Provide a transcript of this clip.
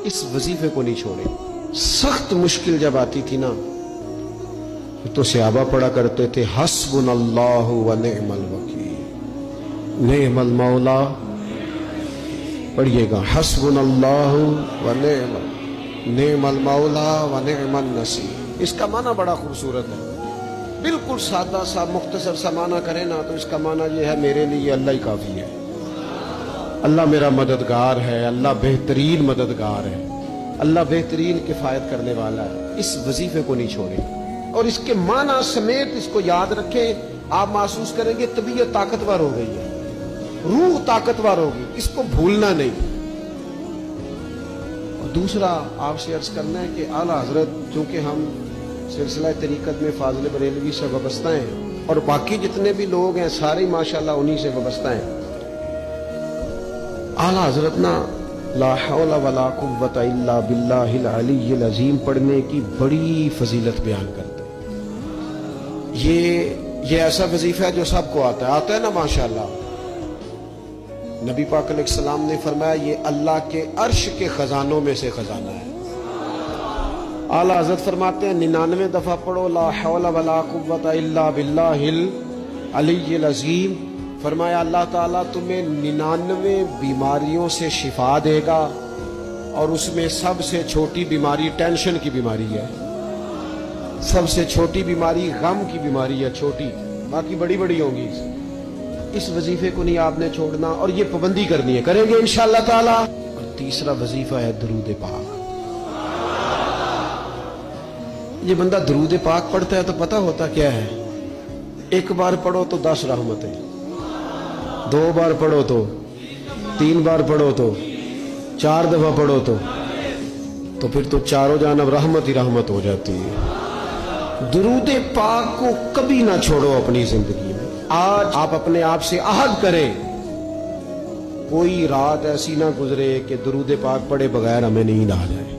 اس وظیفے کو نہیں چھوڑے. سخت مشکل جب آتی تھی نا تو صحابہ پڑھا کرتے تھے حسبنا اللہ و نعم الوکیل، نعم المولا. پڑھیے گا حسبنا اللہ و نعم المولا و نعم النصیر. اس کا معنی بڑا خوبصورت ہے. بالکل سادہ سا مختصر سا معنی کرے نا تو اس کا معنی یہ ہے میرے لیے اللہ ہی کافی ہے، اللہ میرا مددگار ہے، اللہ بہترین مددگار ہے، اللہ بہترین کفایت کرنے والا ہے. اس وظیفے کو نہیں چھوڑیں اور اس کے معنی سمیت اس کو یاد رکھیں. آپ محسوس کریں گے طبیعت طاقتور ہو گئی ہے، روح طاقتور ہوگی. اس کو بھولنا نہیں. اور دوسرا آپ سے عرض کرنا ہے کہ اعلیٰ حضرت چونکہ ہم سلسلہ طریقت میں فاضل بریلوی سے وابستہ ہیں اور باقی جتنے بھی لوگ ہیں سارے ماشاءاللہ انہی سے وابستہ ہیں. اعلیٰ حضرت نا لا حول ولا قوت الا باللہ العلی العظیم پڑھنے کی بڑی فضیلت بیان کرتے ہیں. یہ ایسا وظیفہ ہے جو سب کو آتا ہے نا ماشاءاللہ. نبی پاک علیہ السلام نے فرمایا یہ اللہ کے عرش کے خزانوں میں سے خزانہ ہے. اعلیٰ حضرت فرماتے ہیں 99 دفعہ پڑھو لا حول ولا قوت الا باللہ العلی العظیم. فرمایا اللہ تعالیٰ تمہیں 99 بیماریوں سے شفا دے گا اور اس میں سب سے چھوٹی بیماری ٹینشن کی بیماری ہے. سب سے چھوٹی بیماری غم کی بیماری ہے، چھوٹی، باقی بڑی بڑی ہوں گی. اس وظیفے کو نہیں آپ نے چھوڑنا اور یہ پابندی کرنی ہے، کریں گے انشاءاللہ تعالیٰ. اور تیسرا وظیفہ ہے درود پاک. یہ بندہ درود پاک پڑھتا ہے تو پتہ ہوتا کیا ہے، ایک بار پڑھو تو 10 رحمتیں، 2 بار پڑھو تو 3 بار پڑھو تو 4 دفعہ پڑھو تو پھر تو چاروں جانب رحمت ہی رحمت ہو جاتی ہے. درود پاک کو کبھی نہ چھوڑو اپنی زندگی میں. آج آپ اپنے آپ سے عہد کریں کوئی رات ایسی نہ گزرے کہ درود پاک پڑھے بغیر ہمیں نیند آ جائے.